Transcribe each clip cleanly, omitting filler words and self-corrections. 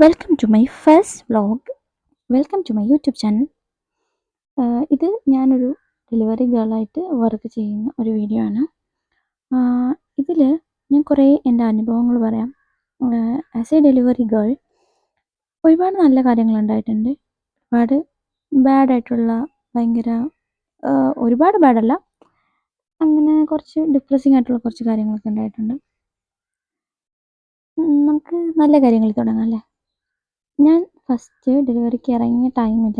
Welcome to my first vlog. Welcome to my YouTube channel. ഇത് ഞാനൊരു delivery ഗേളായിട്ട് work ചെയ്യുന്ന ഒരു വീഡിയോ ആണ്. ഇതിൽ ഞാൻ കുറേ എൻ്റെ അനുഭവങ്ങൾ പറയാം. ആസ് എ ഡെലിവറി ഗേൾ ഒരുപാട് നല്ല കാര്യങ്ങളുണ്ടായിട്ടുണ്ട്. ഒരുപാട് ബാഡായിട്ടുള്ള ഭയങ്കര ഒരുപാട് ബാഡല്ല, അങ്ങനെ കുറച്ച് ഡിപ്രസിങ് ആയിട്ടുള്ള കുറച്ച് കാര്യങ്ങളൊക്കെ ഉണ്ടായിട്ടുണ്ട്. നമുക്ക് നല്ല കാര്യങ്ങളിൽ തുടങ്ങാം അല്ലേ? ഞാൻ ഫസ്റ്റ് ഡെലിവറിക്ക് ഇറങ്ങിയ ടൈമിൽ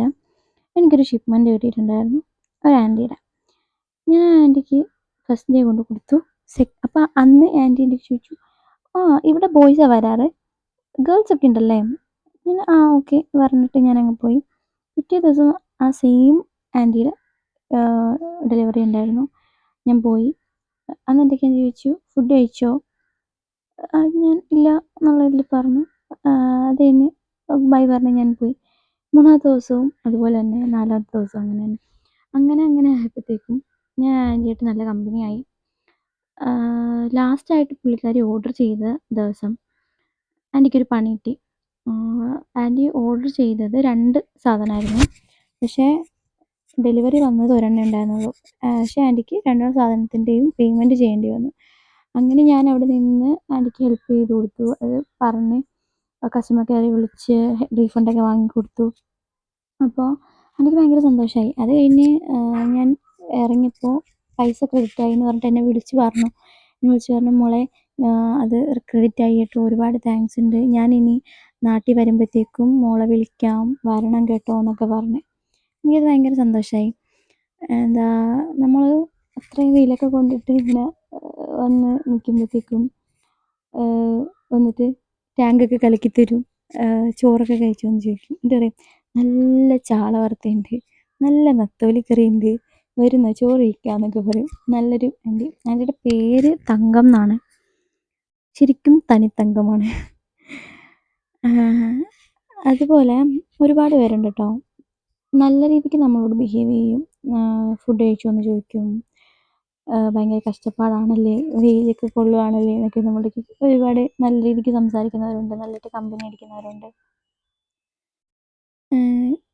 എനിക്കൊരു ഷിപ്മെൻറ്റ് കിട്ടിയിട്ടുണ്ടായിരുന്നു ഒരു ആൻറ്റിയുടെ. ഞാൻ ആൻറ്റിക്ക് ഫസ്റ്റ് ഡേ കൊണ്ട് കൊടുത്തു. അപ്പോൾ അന്ന് ആൻറ്റി എൻ്റെ ചോദിച്ചു, ഇവിടെ ബോയ്സാണ് വരാറ്, ഗേൾസ് ഒക്കെ ഉണ്ടല്ലേ? ഞാൻ ഓക്കെ പറഞ്ഞിട്ട് ഞാനങ്ങ് പോയി. പിറ്റേ ദിവസം ആ സെയിം ആൻറ്റിയുടെ ഡെലിവറി ഉണ്ടായിരുന്നു. ഞാൻ പോയി. അന്ന് എന്തൊക്കെ ഞാൻ ചോദിച്ചു, ഫുഡ് കഴിച്ചോ? ഞാൻ ഇല്ല എന്നുള്ള ഇതിൽ പറഞ്ഞു. അത് കഴിഞ്ഞ് ബൈ പറഞ്ഞ് ഞാൻ പോയി. മൂന്നാമത്തെ ദിവസവും അതുപോലെ തന്നെ, നാലാമത്തെ ദിവസവും അങ്ങനെ തന്നെ. അങ്ങനെ ആയപ്പോഴത്തേക്കും ഞാൻ ആൻറ്റിയായിട്ട് നല്ല കമ്പനിയായി. ലാസ്റ്റായിട്ട് പുള്ളിക്കാരി ഓർഡർ ചെയ്ത ദിവസം ആൻറ്റിക്കൊരു പണി കിട്ടി. ആൻറ്റി ഓർഡർ ചെയ്തത് 2 സാധനമായിരുന്നു. പക്ഷേ ഡെലിവറി വന്നത് ഒരെണ്ണമേ ഉണ്ടായിരുന്നുള്ളൂ. പക്ഷേ ആൻറ്റിക്ക് 2 സാധനത്തിൻ്റെയും പേയ്മെൻറ്റ് ചെയ്യേണ്ടി വന്നു. അങ്ങനെ ഞാൻ അവിടെ നിന്ന് ആൻറ്റിക്ക് ഹെൽപ്പ് ചെയ്ത് കൊടുത്തു. അത് പറഞ്ഞ് കസ്റ്റമർ കെയറിൽ വിളിച്ച് റീഫണ്ടൊക്കെ വാങ്ങിക്കൊടുത്തു. അപ്പോൾ എനിക്ക് ഭയങ്കര സന്തോഷമായി. അത് കഴിഞ്ഞ് ഞാൻ ഇറങ്ങിയപ്പോൾ പൈസ ക്രെഡിറ്റായി എന്ന് പറഞ്ഞിട്ട് എന്നെ വിളിച്ച് പറഞ്ഞു. മോളെ അത് ക്രെഡിറ്റായി കേട്ടോ, ഒരുപാട് താങ്ക്സ് ഉണ്ട്, ഞാനിനി നാട്ടിൽ വരുമ്പോഴത്തേക്കും മോളെ വിളിക്കാം, വരണം കേട്ടോ എന്നൊക്കെ പറഞ്ഞ്. എനിക്കത് ഭയങ്കര സന്തോഷമായി. എന്താ, നമ്മൾ അത്രയും വെയിലൊക്കെ കൊണ്ടിട്ട് ഇങ്ങനെ വന്ന് നിൽക്കുമ്പോഴത്തേക്കും വന്നിട്ട് ടാങ്കൊക്കെ കലക്കി തരും, ചോറൊക്കെ കഴിച്ചോ എന്ന് ചോദിക്കും. എന്നിട്ട് പറയും നല്ല ചാള വറുത്തതുണ്ട്, നല്ല നത്തോലിക്കറിയുണ്ട്, വരുന്നോ ചോറ് കഴിക്കാമെന്നൊക്കെ പറയും. നല്ലൊരു ആൻറ്റി. ആൻറ്റിയുടെ പേര് തങ്കം എന്നാണ്. ശരിക്കും തനിത്തങ്കമാണ്. അതുപോലെ ഒരുപാട് പേരുണ്ട് കേട്ടോ. നല്ല രീതിക്ക് നമ്മളോട് ബിഹേവ് ചെയ്യും. ഫുഡ് കഴിച്ചോ എന്ന് ചോദിക്കും. ഭയങ്കര കഷ്ടപ്പാടാണല്ലേ, വെയിലൊക്കെ കൊള്ളുവാണല്ലേ എന്നൊക്കെ നമ്മുടെ ഒരുപാട് നല്ല രീതിക്ക് സംസാരിക്കുന്നവരുണ്ട്, നല്ലതായിട്ട് കമ്പനി അടിക്കുന്നവരുണ്ട്.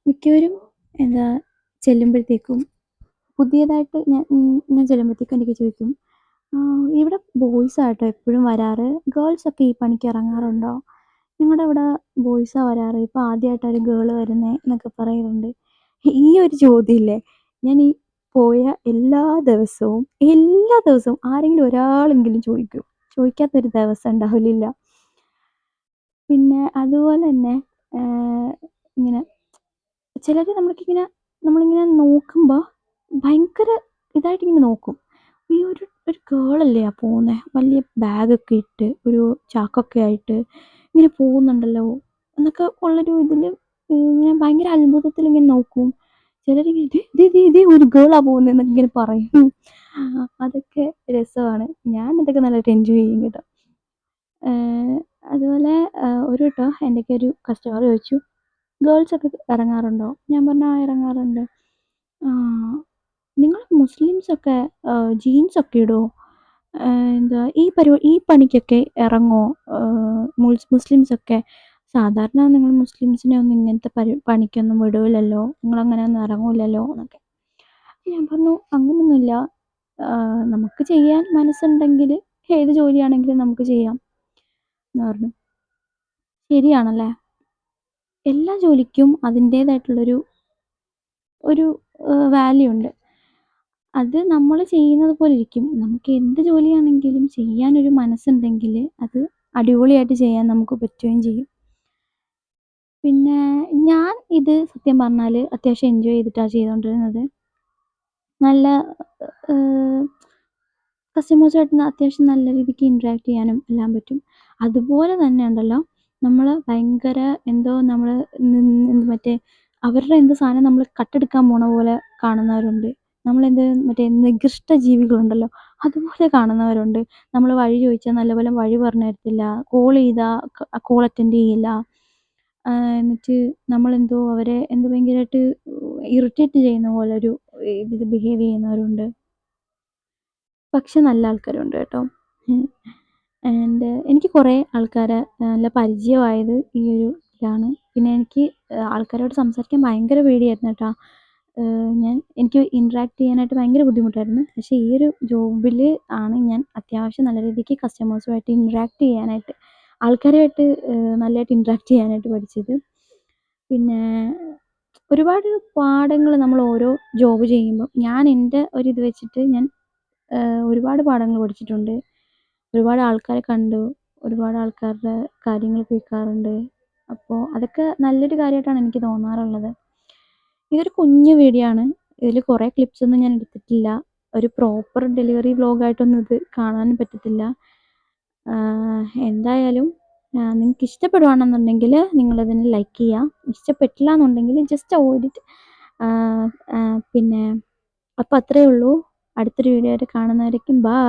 മിക്കവരും എന്താ ചെല്ലുമ്പോഴത്തേക്കും പുതിയതായിട്ട് ഞാൻ ചെല്ലുമ്പോഴത്തേക്കും എനിക്ക് ചോദിക്കും, ഇവിടെ ബോയ്സാട്ടോ എപ്പോഴും വരാറ്, ഗേൾസൊക്കെ ഈ പണിക്ക് ഇറങ്ങാറുണ്ടോ? ഞങ്ങളുടെ ഇവിടെ ബോയ്സാണ് വരാറ്, ഇപ്പോൾ ആദ്യമായിട്ടാണ് ഒരു ഗേൾ വരുന്നത് എന്നൊക്കെ പറയാറുണ്ട്. ഈ ഒരു ചോദ്യമില്ലേ, ഞാൻ ഈ പോയ എല്ലാ ദിവസവും ആരെങ്കിലും ഒരാളെങ്കിലും ചോദിക്കും. ചോദിക്കാത്തൊരു ദിവസം ഉണ്ടാവില്ല. പിന്നെ അതുപോലെ തന്നെ ഇങ്ങനെ ചിലർ നമ്മളിങ്ങനെ നോക്കുമ്പോൾ ഭയങ്കര ഇതായിട്ടിങ്ങനെ നോക്കും. ഈ ഒരു ഗേളല്ലേ ആ പോകുന്നത്, വലിയ ബാഗൊക്കെ ഇട്ട് ഒരു ചാക്കൊക്കെ ആയിട്ട് ഇങ്ങനെ പോകുന്നുണ്ടല്ലോ എന്നൊക്കെ ഉള്ളൊരു ഇതിൽ ഇങ്ങനെ ഭയങ്കര അത്ഭുതത്തിൽ ഇങ്ങനെ നോക്കും. ചിലരിങ്ങനെ ഇതേ ഒരു ഗേളാണ് പോകുന്നതെന്നൊക്കെ ഇങ്ങനെ പറയും. അതൊക്കെ രസമാണ്. ഞാൻ അതൊക്കെ നല്ലതായിട്ട് എൻജോയ് ചെയ്യും കേട്ടോ. അതുപോലെ ഒരു വട്ടം എൻ്റെയൊക്കെ ഒരു കസ്റ്റമർ ചോദിച്ചു, ഗേൾസൊക്കെ ഇറങ്ങാറുണ്ടോ? ഞാൻ പറഞ്ഞു ഇറങ്ങാറുണ്ട്. നിങ്ങൾ മുസ്ലിംസൊക്കെ ജീൻസൊക്കെ ഇടുമോ? എന്താ ഈ പണിക്കൊക്കെ ഇറങ്ങുമോ മുസ്ലിംസൊക്കെ? സാധാരണ നിങ്ങൾ മുസ്ലിംസിനെ ഒന്നും ഇങ്ങനത്തെ പണിക്കൊന്നും വിടില്ലല്ലോ, നിങ്ങളങ്ങനെ ഒന്നും ഇറങ്ങില്ലല്ലോ എന്നൊക്കെ. ഞാൻ പറഞ്ഞു അങ്ങനെയൊന്നുമില്ല, നമുക്ക് ചെയ്യാൻ മനസ്സുണ്ടെങ്കിൽ ഏത് ജോലിയാണെങ്കിലും നമുക്ക് ചെയ്യാം എന്ന് പറഞ്ഞു. ശരിയാണല്ലേ, എല്ലാ ജോലിക്കും അതിൻ്റേതായിട്ടുള്ളൊരു വാല്യൂ ഉണ്ട്. അത് നമ്മൾ ചെയ്യുന്നത് പോലെ ഇരിക്കും. നമുക്ക് എന്ത് ജോലിയാണെങ്കിലും ചെയ്യാനൊരു മനസ്സുണ്ടെങ്കിൽ അത് അടിപൊളിയായിട്ട് ചെയ്യാൻ നമുക്ക് പറ്റുകയും ചെയ്യും. പിന്നെ ഞാൻ ഇത് സത്യം പറഞ്ഞാൽ അത്യാവശ്യം എൻജോയ് ചെയ്തിട്ടാണ് ചെയ്തുകൊണ്ടിരുന്നത്. നല്ല കസ്റ്റമേഴ്സുമായിട്ട് അത്യാവശ്യം നല്ല രീതിക്ക് ഇൻട്രാക്ട് ചെയ്യാനും എല്ലാം പറ്റും. അതുപോലെ തന്നെ ഉണ്ടല്ലോ, നമ്മൾ ഭയങ്കര നമ്മൾ മറ്റേ അവരുടെ എന്ത് സാധനം നമ്മൾ കട്ടെടുക്കാൻ പോണ പോലെ കാണുന്നവരുണ്ട്. മറ്റേ നികൃഷ്ട ജീവികളുണ്ടല്ലോ അതുപോലെ കാണുന്നവരുണ്ട്. നമ്മൾ വഴി ചോദിച്ചാൽ നല്ലപോലെ വഴി പറഞ്ഞു തരത്തില്ല, കോൾ ചെയ്താൽ കോൾ അറ്റൻഡ് ചെയ്യില്ല. എന്നിട്ട് അവരെ ഭയങ്കരമായിട്ട് ഇറിറ്റേറ്റ് ചെയ്യുന്ന പോലെ ഒരു ഇതിൽ ബിഹേവ് ചെയ്യുന്നവരുണ്ട്. പക്ഷെ നല്ല ആൾക്കാരുണ്ട് കേട്ടോ. എനിക്ക് കുറേ ആൾക്കാരെ നല്ല പരിചയമായത് ഈ ഒരു ാണ്. പിന്നെ എനിക്ക് ആൾക്കാരോട് സംസാരിക്കാൻ ഭയങ്കര പേടിയായിരുന്നു കേട്ടോ. എനിക്ക് ഇൻട്രാക്ട് ചെയ്യാനായിട്ട് ഭയങ്കര ബുദ്ധിമുട്ടായിരുന്നു. പക്ഷേ ഈ ഒരു ജോബിൽ ആണ് ഞാൻ അത്യാവശ്യം നല്ല രീതിക്ക് കസ്റ്റമേഴ്സുമായിട്ട് ഇൻട്രാക്ട് ചെയ്യാനായിട്ട്, ആൾക്കാരുമായിട്ട് നല്ലതായിട്ട് ഇൻട്രാക്ട് ചെയ്യാനായിട്ട് പഠിച്ചത്. പിന്നെ ഒരുപാട് പാഠങ്ങൾ നമ്മൾ ഓരോ ജോബ് ചെയ്യുമ്പോൾ, ഞാൻ എൻ്റെ ഒരിത് വെച്ചിട്ട് ഞാൻ ഒരുപാട് പാഠങ്ങൾ പഠിച്ചിട്ടുണ്ട്. ഒരുപാട് ആൾക്കാരെ കണ്ടു. ഒരുപാട് ആൾക്കാരുടെ കാര്യങ്ങൾ കേൾക്കാറുണ്ട്. അപ്പോൾ അതൊക്കെ നല്ലൊരു കാര്യമായിട്ടാണ് എനിക്ക് തോന്നാറുള്ളത്. ഇതൊരു കുഞ്ഞു വീഡിയോ ആണ്. ഇതിൽ കുറേ ക്ലിപ്സ് ഒന്നും ഞാൻ എടുത്തിട്ടില്ല. ഒരു പ്രോപ്പർ ഡെലിവറി വ്ലോഗായിട്ടൊന്നും ഇത് കാണാനും പറ്റത്തില്ല. എന്തായാലും നിങ്ങൾക്ക് ഇഷ്ടപ്പെടുവാണെന്നുണ്ടെങ്കിൽ നിങ്ങളതിന് ലൈക്ക് ചെയ്യുക. ഇഷ്ടപ്പെട്ടില്ല എന്നുണ്ടെങ്കിൽ ജസ്റ്റ് അവോയ്ഡ് ഇറ്റ്. പിന്നെ അപ്പോൾ അത്രയേ ഉള്ളൂ. അടുത്തൊരു വീഡിയോ ആയിട്ട് കാണുന്നവരേക്കും ബൈ.